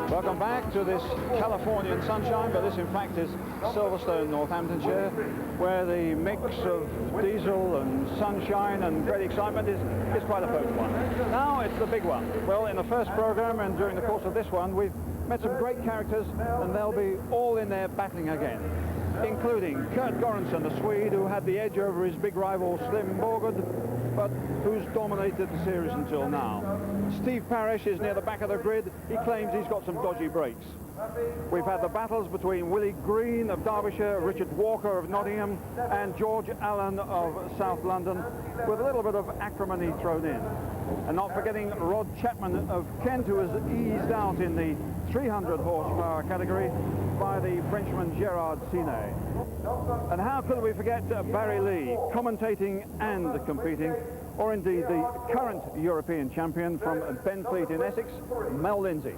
Welcome back to this Californian sunshine, but this in fact is Silverstone, Northamptonshire, where the mix of diesel and sunshine and great excitement is quite a potent one. Now it's the big one. Well, in the first program and during the course of this one, we've met some great characters, and they'll be all in there battling again, including Kurt Göransson, the Swede, who had the edge over his big rival Slim Borgard, but who's dominated the series until now. Steve Parish is near the back of the grid. He claims he's got some dodgy brakes. We've had the battles between Willie Green of Derbyshire, Richard Walker of Nottingham, and George Allen of South London, with a little bit of acrimony thrown in. And not forgetting Rod Chapman of Kent, who has eased out in the 300 horsepower category by the Frenchman Gerard Sinet. And how could we forget Barry Lee, commentating and competing, or indeed the current European champion from Benfleet in Essex, Mel Lindsay.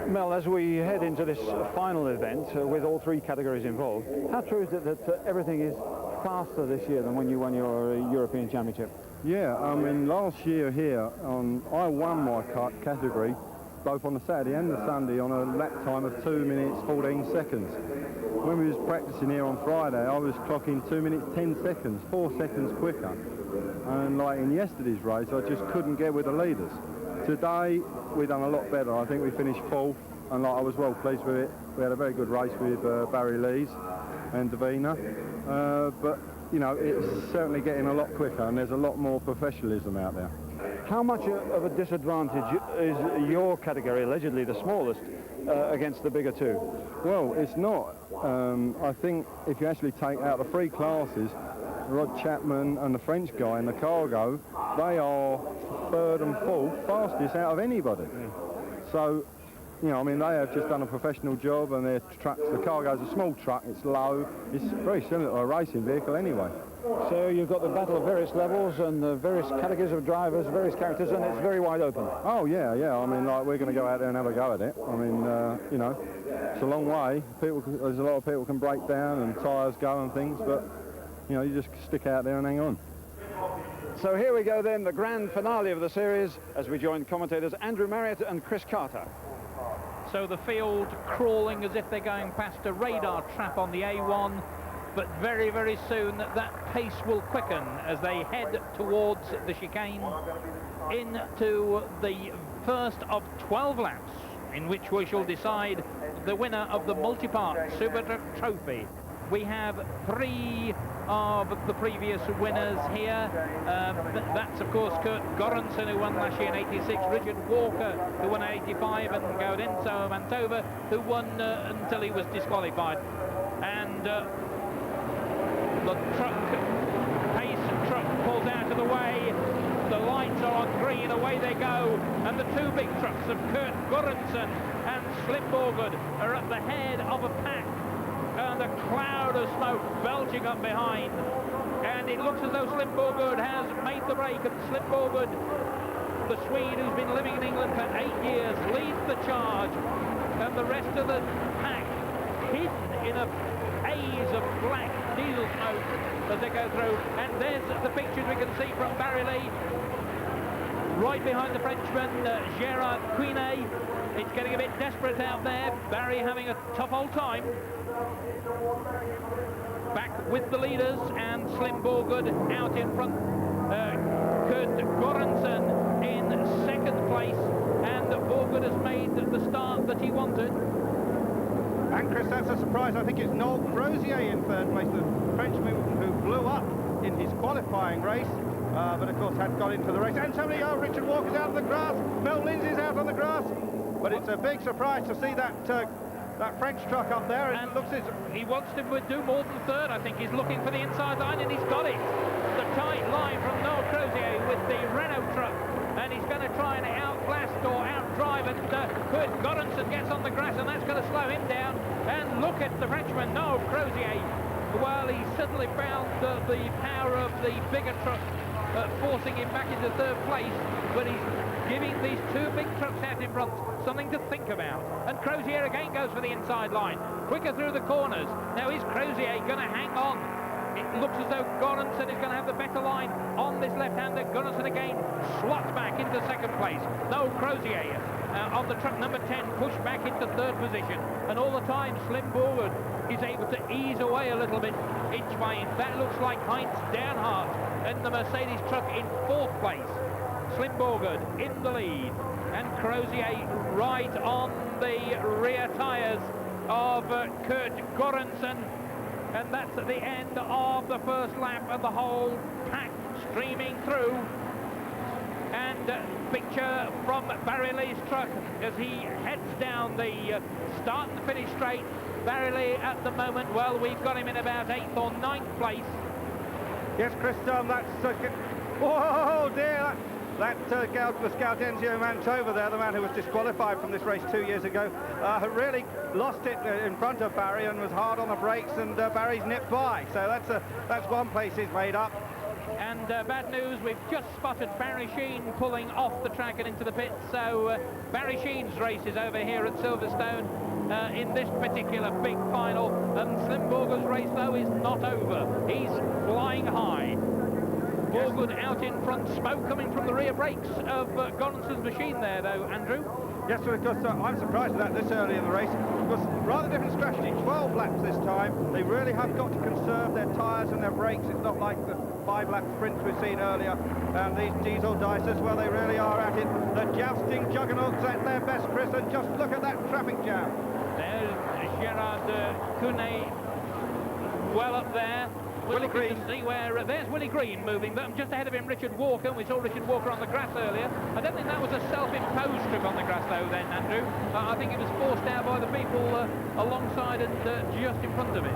Mel, as we head into this final event with all three categories involved, how true is it that everything is faster this year than when you won your European Championship? Yeah, I mean, last year here, I won my category both on the Saturday and the Sunday on a lap time of 2 minutes 14 seconds. When we was practicing here on Friday, I was clocking 2 minutes 10 seconds, 4 seconds quicker. And like in yesterday's race, I just couldn't get with the leaders. Today, we done a lot better. I think we finished fourth, and like, I was well pleased with it. We had a very good race with Barry Lees and Davina. But, you know, it's certainly getting a lot quicker, and there's a lot more professionalism out there. How much of a disadvantage is your category, allegedly the smallest, against the bigger two? Well, it's not. I think if you actually take out the three classes, Rod Chapman and the French guy in the cargo, they are third and fourth fastest out of anybody. So, you know, I mean, they have just done a professional job, and their trucks, the cargo's a small truck, it's low, it's very similar to a racing vehicle anyway. So you've got the battle of various levels and the various categories of drivers, various characters, and it's very wide open. Oh, yeah, yeah. I mean, like, we're going to go out there and have a go at it. I mean, you know, it's a long way. There's a lot of people can break down and tyres go and things, but, you know, you just stick out there and hang on. So here we go then, the grand finale of the series, as we join commentators Andrew Marriott and Chris Carter. So the field crawling as if they're going past a radar trap on the A1, but very, very soon that pace will quicken as they head towards the chicane into the first of 12 laps, in which we shall decide the winner of the Multipart Supertruck Trophy. We have three of the previous winners here. That's, of course, Kurt Göransson, who won last year in 86, Richard Walker, who won in 85, and Gaudenzo Mantova, who won until he was disqualified. And the pace truck pulls out of the way. The lights are on green, away they go. And the two big trucks of Kurt Göransson and Slim Borgard are at the head of a pack. And a cloud of smoke belching up behind, and it looks as though Slim Borgard has made the break, and Slim Borgard, the Swede who's been living in England for 8 years, leads the charge, and the rest of the pack hidden in a haze of black diesel smoke as they go through. And there's the pictures we can see from Barry Lee, right behind the Frenchman Gerard Quinet. It's getting a bit desperate out there. Barry having a tough old time. Back with the leaders, and Slim Borgard out in front. Kurt Göransson in second place, and Borgard has made the start that he wanted. And Chris, that's a surprise. I think it's Noel Crozier in third place, the Frenchman who blew up in his qualifying race, but of course had got into the race. And somebody, Richard Walker's out on the grass, Mel Lindsay's out on the grass. But it's a big surprise to see that French truck up there. And looks as he wants to do more than third. I think he's looking for the inside line, and he's got it. The tight line from Noel Crozier with the Renault truck, and he's going to try and outblast or outdrive it. Kurt Göransson gets on the grass, and that's going to slow him down. And look at the Frenchman, Noel Crozier. Well, he suddenly found the power of the bigger truck forcing him back into third place, but he's giving these two big trucks out in front something to think about. And Crozier again goes for the inside line, quicker through the corners. Now is Crozier going to hang on? It looks as though Göransson is going to have the better line on this left-hander. Göransson again slots back into second place. No, Crozier on the truck number 10, pushed back into third position. And all the time, Slim Borgard is able to ease away a little bit each way. That looks like Heinz Dernhardt and the Mercedes truck in fourth place. Slim Borgard in the lead, and Crozier right on the rear tyres of Kurt Göransson. And that's at the end of the first lap, and the whole pack streaming through. And picture from Barry Lee's truck as he heads down the start and finish straight. Barry Lee at the moment, well, we've got him in about 8th or 9th place. Yes, Chris, that's... oh, dear! That was Gaudenzio Mantova there, the man who was disqualified from this race 2 years ago, really lost it in front of Barry and was hard on the brakes, and Barry's nipped by. So that's one place he's made up. And bad news, we've just spotted Barry Sheen pulling off the track and into the pits. So Barry Sheen's race is over here at Silverstone in this particular big final. And Slim Borgard's race, though, is not over. He's flying high. Borgard out in front, smoke coming from the rear brakes of Göransson's machine there, though, Andrew. Yes, because I'm surprised at that this early in the race. It was rather different strategy, 12 laps this time. They really have got to conserve their tyres and their brakes. It's not like the 5-lap sprints we've seen earlier. And these diesel dicers, well, they really are at it. The jousting juggernauts at their best, Chris, and just look at that traffic jam. There's Gerard Cunet well up there. Willie Green. To see where there's Willie Green moving, but just ahead of him, Richard Walker. And we saw Richard Walker on the grass earlier. I don't think that was a self-imposed trip on the grass, though, then, Andrew. I think it was forced out by the people alongside and just in front of it.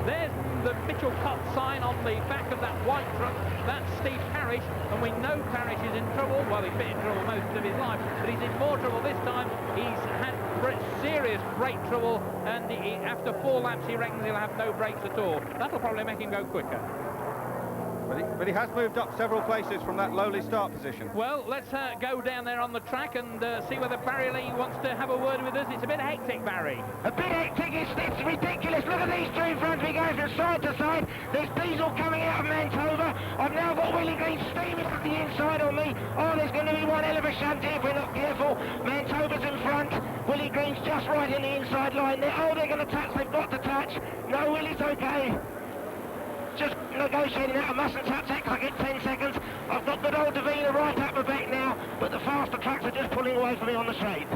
There's the Mitchell Cott sign on the back of that white truck. That's Steve Parrish, and we know Parrish is in trouble. Well, he's been in trouble most of his life, but he's in more trouble this time. He's had serious brake trouble, and after 4 laps, he reckons he'll have no brakes at all. That'll probably make him go quicker. But he has moved up several places from that lowly start position. Well, let's go down there on the track and see whether Barry Lee wants to have a word with us. It's a bit hectic, Barry. A bit hectic, it's ridiculous. Look at these two in front of me going from side to side. There's diesel coming out of Mantova. I've now got Willie Green steaming up the inside on me. Oh, there's going to be one hell of a shunt here if we're not careful. Mantova's in front. Willie Green's just right in the inside line there. Oh, they're going to touch. They've got to touch. No, Willie's okay. Just negotiating that. I mustn't touch that because I get 10 seconds. I've got good old Davina right up my back now, but the faster trucks are just pulling away from me on the straight.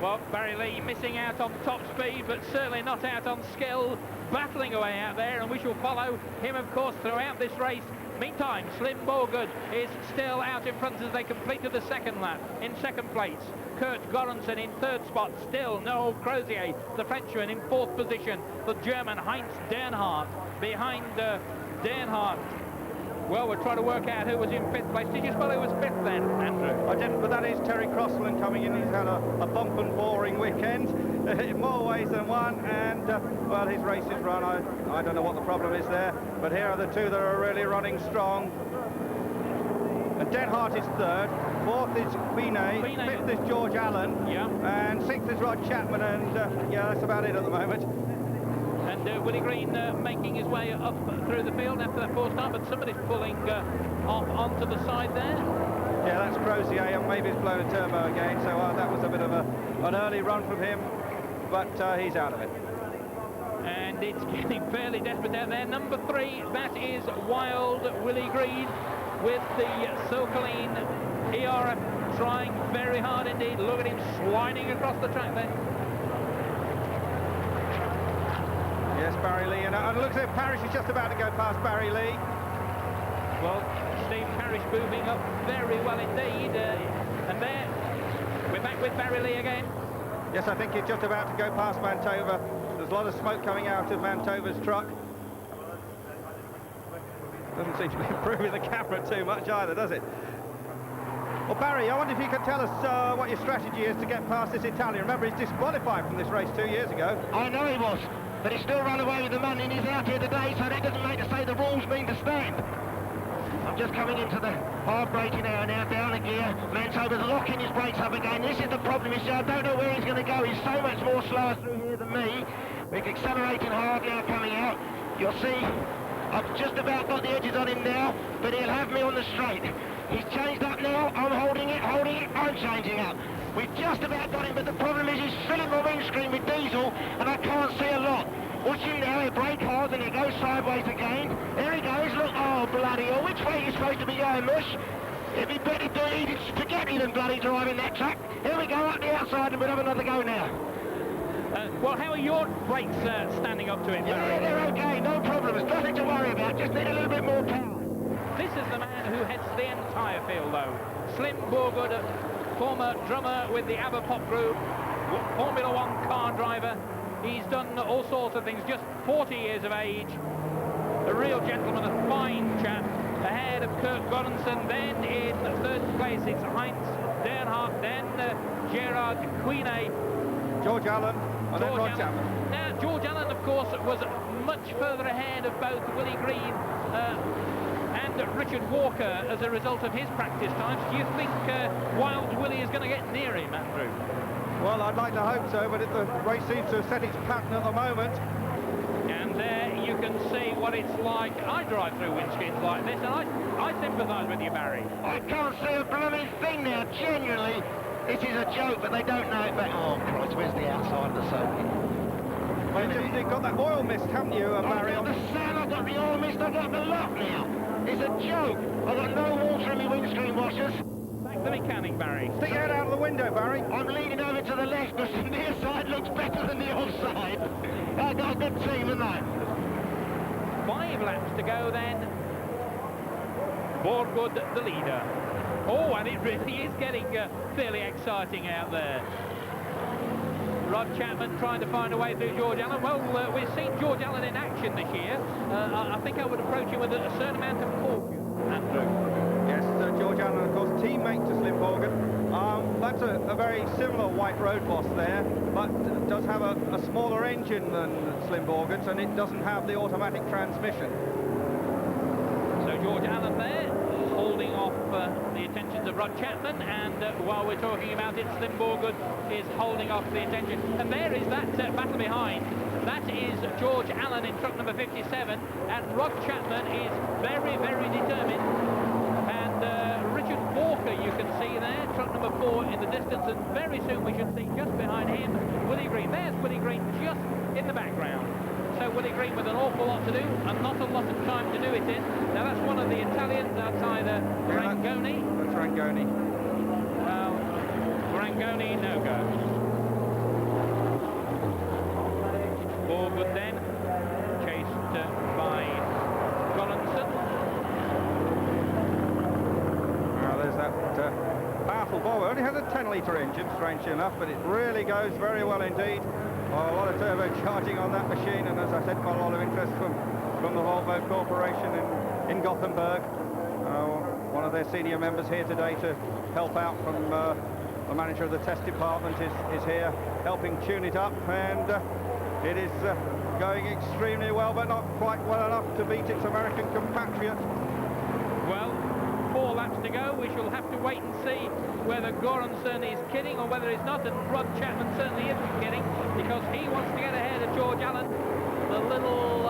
Well, Barry Lee missing out on top speed, but certainly not out on skill, battling away out there, and we shall follow him, of course, throughout this race. Meantime, Slim Borgard is still out in front as they completed the second lap. In second place, Kurt Göransson in third spot. Still Noel Crozier, the Frenchman, in fourth position. The German Heinz Dernhardt behind Dernhardt. Well, we're trying to work out who was in fifth place. Did you spell who was fifth then, Andrew? I didn't, but that is Terry Crossland coming in. He's had a bump and boring weekend in more ways than one, and well, his race is run. I don't know what the problem is there, but here are the two that are really running strong. And Dernhardt is third, fourth is Binet, fifth is George Allen, and sixth is Rod Chapman, and yeah, that's about it at the moment. And Willie Green making his way up through the field after that fourth time, but somebody's pulling off onto the side there. Yeah, that's Crozier, and maybe he's blown a turbo again, so that was a bit of an early run from him, but he's out of it. And it's getting fairly desperate out there. Number 3, that is Wild Willie Green with the Silverstone ERF trying very hard indeed. Look at him sliding across the track there. Yes, Barry Lee, and it looks as if Parrish is just about to go past Barry Lee. Well, Steve Parrish moving up very well indeed, and there, we're back with Barry Lee again. Yes, I think he's just about to go past Mantova. There's a lot of smoke coming out of Mantova's truck. Doesn't seem to be improving the camera too much either, does it? Well, Barry, I wonder if you could tell us what your strategy is to get past this Italian. Remember, he's disqualified from this race 2 years ago. I know he was, but he still ran away with the money, and he's out here today, so that doesn't make to say the rules mean to stand. I'm just coming into the hard braking area now, down a gear. Mantova's locking his brakes up again. This is the problem, you see. I don't know where he's going to go. He's so much more slower through here than me. We're accelerating hard now coming out. You'll see, I've just about got the edges on him now, but he'll have me on the straight. He's changed up now. I'm holding it, I'm changing up. We've just about got him, but the problem is he's filling my windscreen with diesel, and I can't see a lot. Watch him now, he brake hard, and he goes sideways again. There he goes, look, oh bloody hell, which way are you supposed to be going, Mush? It'd be better to eat spaghetti than bloody driving that truck. Here we go, up the outside, and we'll have another go now. Well, how are your brakes standing up to it, Barry? Yeah, they're okay, no problem. There's nothing to worry about, just need a little bit more power. This is the man who heads the entire field, though. Slim Borgood, former drummer with the ABBA pop group, Formula One car driver. He's done all sorts of things, just 40 years of age. A real gentleman, a fine chap. Ahead of Kurt Göransson, then in third place it's Heinz Dernhardt, then Gerard Queeney. George Allen, and then Rod Chapman. Now, George Allen, of course, was much further ahead of both Willie Green and Richard Walker as a result of his practice times. Do you think Wild Willie is going to get near him, Andrew? Well, I'd like to hope so, but the race seems to have set its pattern at the moment. And there you can see what it's like. I drive through windscreens like this, and I sympathise with you, Barry. I can't see a blooming thing now, genuinely. This is a joke, but they don't know it better. Oh, Christ, where's the outside of the circuit? You've got that oil mist, haven't you, Barry? I've got the sand, I've got the oil mist, I've got the lot now. It's a joke. I've got no water in my windscreen washers. Thank the mechanic, Barry. Stick your head out of the window, Barry. I'm leaning over to the left because the near side looks better than the offside. I've got a good team, haven't I? 5 laps to go then. Borgood the leader. Oh, and it really is getting fairly exciting out there. Rod Chapman trying to find a way through George Allen. Well, we've seen George Allen in action this year. I think I would approach him with a certain amount of caution, Andrew. Yes, George Allen, of course, teammate to Slim Borgood. That's a very similar white road boss there, but does have a smaller engine than Slim Borgood's, and it doesn't have the automatic transmission. So George Allen there, holding off the attentions of Rod Chapman, and while we're talking about it, Slim Borgood is holding off the attention. And there is that battle behind. That is George Allen in truck number 57, and Rod Chapman is very, very determined. And Richard Walker, you can see there, truck number 4 in the distance, and very soon we should see just behind him Willie Green. There's Willie Green just in the background. So Willie Green with an awful lot to do and not a lot of time to do it in. Now that's one of the Italians, that's either Rangoni. That's Rangoni. Rangoni, no go. Borgood then, chased by Göransson. Well, there's that powerful Volvo. Only has a 10-litre engine, strangely enough, but it really goes very well indeed. Well, a lot of turbocharging on that machine, and as I said, quite a lot of interest from the Volvo Corporation in Gothenburg. One of their senior members here today to help out from the manager of the test department is here helping tune it up, and it is going extremely well, but not quite well enough to beat its American compatriot. Well, 4 laps to go. We shall have to wait and see whether Göransson is kidding or whether he's not, and Rod Chapman certainly isn't kidding, because he wants to get ahead of George Allen. The little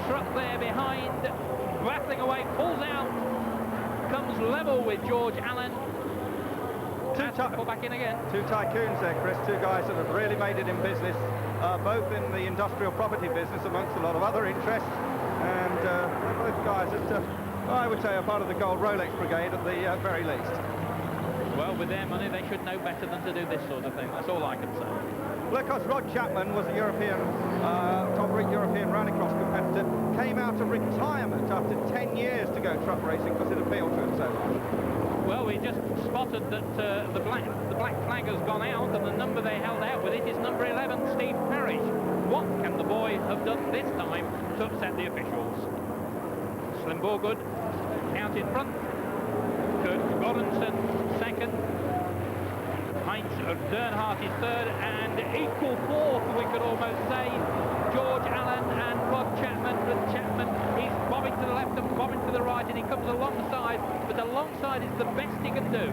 truck there behind, rattling away, pulls out, comes level with George Allen. Pull back in again. 2 tycoons there, Chris, 2 guys that have really made it in business, both in the industrial property business amongst a lot of other interests, and both guys that I would say are part of the gold Rolex brigade at the very least. Well, with their money, they should know better than to do this sort of thing. That's all I can say. Well, of course, Rod Chapman was a European, top-rate European rallycross competitor, came out of retirement after 10 years to go truck racing because it appealed to him so much. Well, we just spotted that the black flag has gone out, and the number they held out with it is number 11, Steve Parrish. What can the boy have done this time to upset the officials? Slim Borgood out in front. Kurt Göransson second. Heinz Dernhardt is third, and equal fourth, we could almost say, George Allen and Rod Chapman. Rod Chapman, he's bobbing to the left and bobbing to the right, and he comes alongside, but alongside is the best he can do.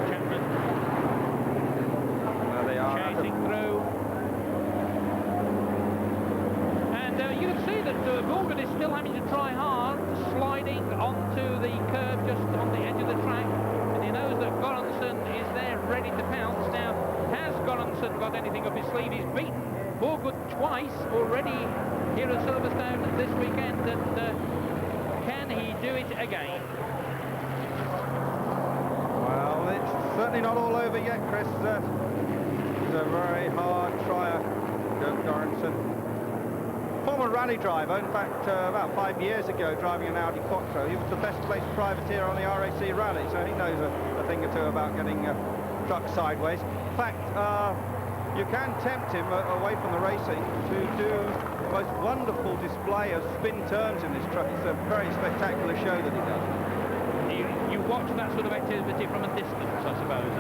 Chapman. There they are. Chasing through. And you can see that Borgood is still having to try hard, sliding onto the curb just Goranson got anything up his sleeve. He's beaten Borgood twice already here at Silverstone this weekend, and can he do it again? Well, it's certainly not all over yet, Chris. He's a very hard trier, Goranson. Former rally driver, in fact, about 5 years ago, driving an Audi Quattro, he was the best placed privateer on the RAC rally, so he knows a thing or two about getting trucks sideways. In fact, you can tempt him away from the racing to do the most wonderful display of spin turns in this truck. It's a very spectacular show that he does. You watch that sort of activity from a distance, I suppose.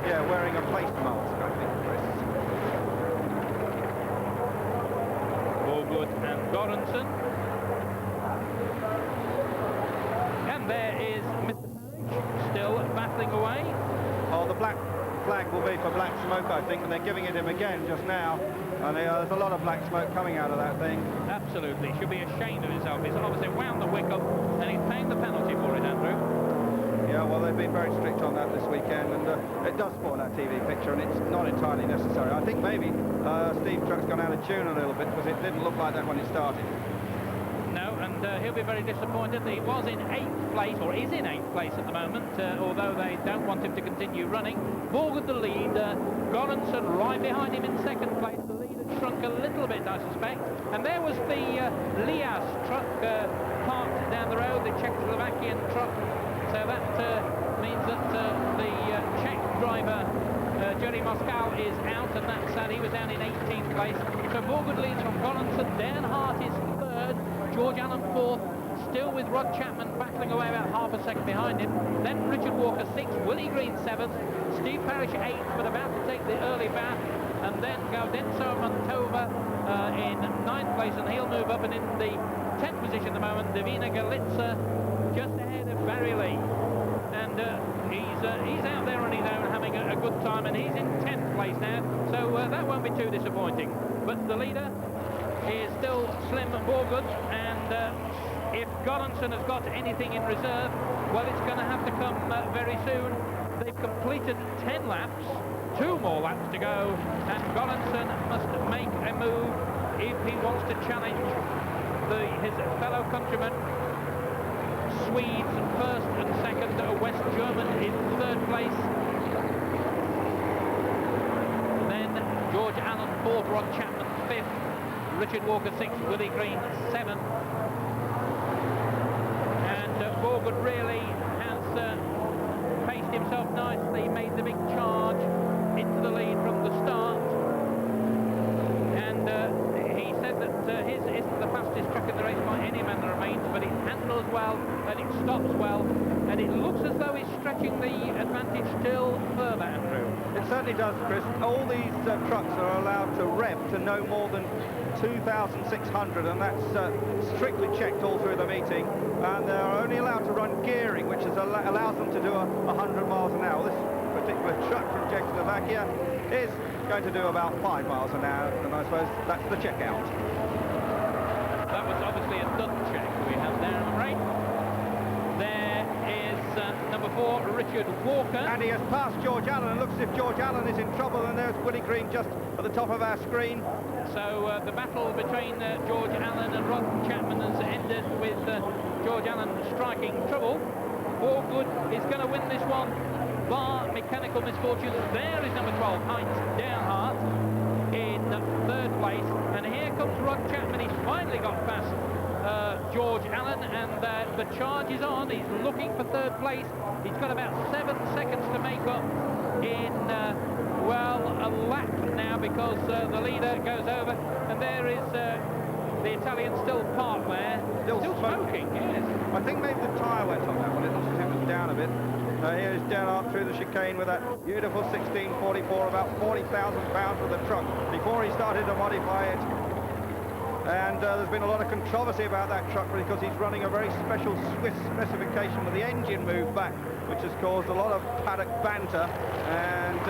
Yeah, wearing a face mask, I think, Chris. Borgood and Goranson. And there is Mr. Parrish still battling away. Oh, the black flag will be for black smoke, I think, and they're giving it him again just now. And there's a lot of black smoke coming out of that thing. Absolutely. Should be ashamed of himself. He's obviously wound the wick up, and he's paying the penalty for it, Andrew. Yeah, well, they've been very strict on that this weekend, and it does spoil that TV picture, and it's not entirely necessary. I think maybe Steve Truck's gone out of tune a little bit, because it didn't look like that when it started. No, and he'll be very disappointed. He was in 8th place, or is in 8th place at the moment, although they don't want him to continue running. Borgood the lead, Goranson right behind him in 2nd place. The lead had shrunk a little bit, I suspect. And there was the Lias truck parked down the road, the Czechoslovakian truck. So that means that the Czech driver, Jerry Moscow, is out, and that's sad. He was down in 18th place. So Borgood leads from Goranson. Dan Hart is 3rd, George Allen 4th, still with Rod Chapman battling away about half a second behind him. Then Richard Walker 6th, Willie Green 7th, Steve Parrish 8th, but about to take the early bath. And then Gaudenzo Montova in 9th place, and he'll move up, and in the 10th position at the moment, Davina Galitza just ahead of Barry Lee. And he's out there on his own having a good time, and he's in 10th place now, so that won't be too disappointing. But the leader is still Slim Borgood, and if Goranson has got anything in reserve, well, it's going to have to come very soon. They've completed 10 laps, 2 more laps to go, and Goranson must make a move if he wants to challenge his fellow countrymen. Swedes 1st and 2nd, West German in 3rd place. Then George Allen 4th, Rod Chapman 5th, Richard Walker 6th, Willie Green 7th. And Borgood really has paced himself nicely, made the big charge into the lead from the start. And he said that his isn't the fastest truck in the race by any manner of means, but it handles well and it stops well, and it looks as though it's stretching the advantage still further, Andrew. It certainly does, Chris. All these trucks are allowed to rev to no more than 2,600, and that's strictly checked all through the meeting, and they're only allowed to run gearing, which allows them to do 100 miles an hour. This particular truck from Czechoslovakia is going to do about 5 miles an hour, and I suppose that's the checkout. That was obviously a done check we had there, I'm afraid. There is number 4, Richard Walker. And he has passed George Allen. It looks as if George Allen is in trouble, and there's Willie Green just at the top of our screen. So the battle between George Allen and Rod Chapman has ended with George Allen striking trouble. Borgood is going to win this one, bar mechanical misfortunes. There is number 12, Heinz Downhart, in 3rd place. And here comes Rod Chapman. He's finally got past George Allen, and the charge is on. He's looking for 3rd place. He's got about 7 seconds to make up in, well, a lap now, because the leader goes over. And there is the Italian still parked there. Still smoking, yes. I think maybe the tyre went on that one. It looks as if it was down a bit. Here's Downhart through the chicane with that beautiful 1644, about 40,000 pounds for the truck before he started to modify it. And there's been a lot of controversy about that truck because he's running a very special Swiss specification with the engine moved back, which has caused a lot of paddock banter. And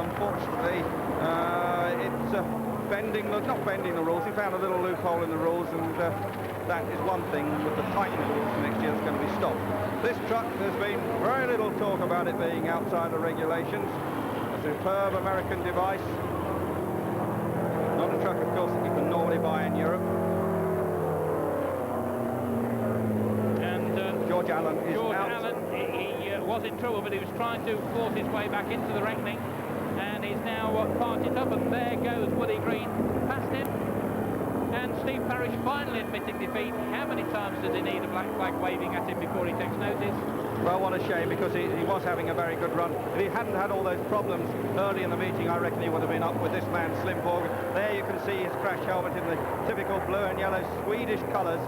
unfortunately, it's not bending the rules. He found a little loophole in the rules, and that is one thing with the tightening of the rules for next year that's going to be stopped. This truck, there's been very little talk about it being outside the regulations. As Superb American device. Not a truck, of course, that you can normally buy in Europe. And George Allen is George out. Allen, he was in trouble, but he was trying to force his way back into the reckoning, and he's now parked it up, and there goes Willie Green past him. And Steve Parrish finally admitting defeat. How many times does he need a black flag waving at him before he takes notice? Well, what a shame, because he was having a very good run. If he hadn't had all those problems early in the meeting, I reckon he would have been up with this man, Slim Borg. There you can see his crash helmet in the typical blue and yellow Swedish colours.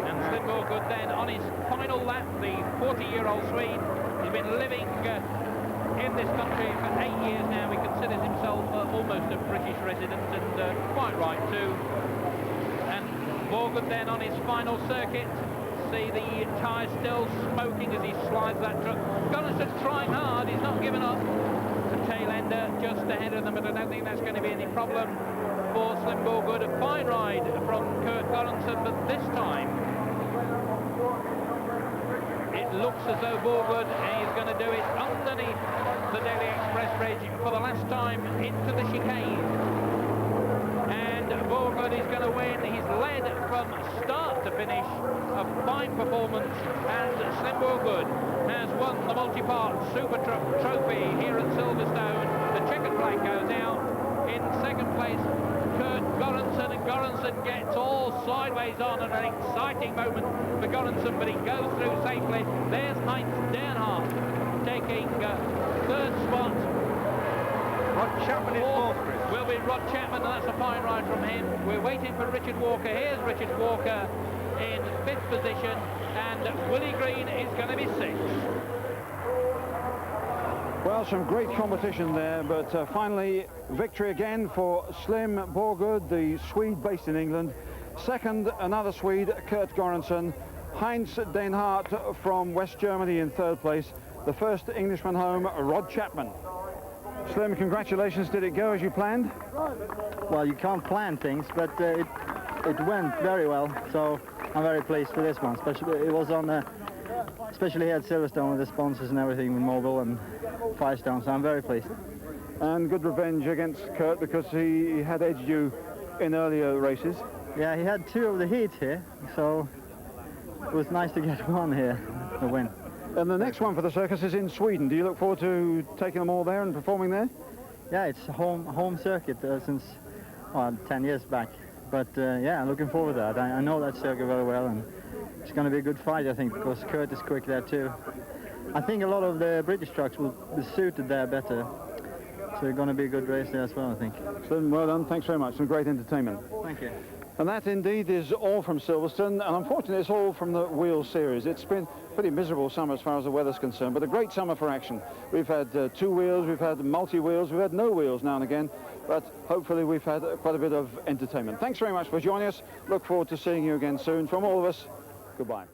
And Slim Borgud then on his final lap, the 40-year-old Swede. He's been living in this country for 8 years now. He considers himself almost a British resident, and quite right too. And Borgud then on his final circuit. See the tyres still smoking as he slides that truck. Gunnarsson's trying hard, he's not giving up. The tail ender just ahead of them, but I don't think that's going to be any problem for Slim Borgud. A fine ride from Kurt Gunnarssson, but this time it looks as though Borgud is going to do it underneath the Daily Express Bridge for the last time into the chicane. And Borgud is going to win. He's led from start to finish. A fine performance, and Slim Borgud has won the Multipart Supertruck trophy here at Silverstone. The checkered flag goes out. In second place, Kurt Gunnarssson, and Gunnarssson gets all sideways on, and an exciting moment for Gunnarssson, but he goes through safely. There's Heinz Dernhardt taking third spot. Rod Chapman is fourth, Chris. Will be Rod Chapman, and that's a fine ride from him. We're waiting for Richard Walker. Here's Richard Walker in fifth position, and Willie Green is going to be sixth. Well, some great competition there, but finally victory again for Slim Borgud, the Swede based in England. Second, another Swede, Kurt Gunnarssson. Heinz Dernhardt from West Germany in third place. The first Englishman home, Rod Chapman. Slim, congratulations. Did it go as you planned? Well, you can't plan things, but it went very well, so I'm very pleased for this one. Especially it was on, especially here at Silverstone with the sponsors and everything, with Mobil and Firestone, so I'm very pleased. And good revenge against Kurt, because he had edged you in earlier races. Yeah, he had two of the heats here, so it was nice to get one here to win. And the next one for the circus is in Sweden. Do you look forward to taking them all there and performing there? Yeah, it's a home circuit since 10 years back. But yeah, I'm looking forward to that. I know that circuit very well, and it's going to be a good fight, I think, because Kurt is quick there too. I think a lot of the British trucks will be suited there better. So it's going to be a good race there as well, I think. Slim, well done. Thanks very much. Some great entertainment. Thank you. And that indeed is all from Silverstone, and unfortunately it's all from the Wheel Series. It's been a pretty miserable summer as far as the weather's concerned, but a great summer for action. We've had two wheels, we've had multi-wheels, we've had no wheels now and again, but hopefully we've had quite a bit of entertainment. Thanks very much for joining us. Look forward to seeing you again soon. From all of us, goodbye.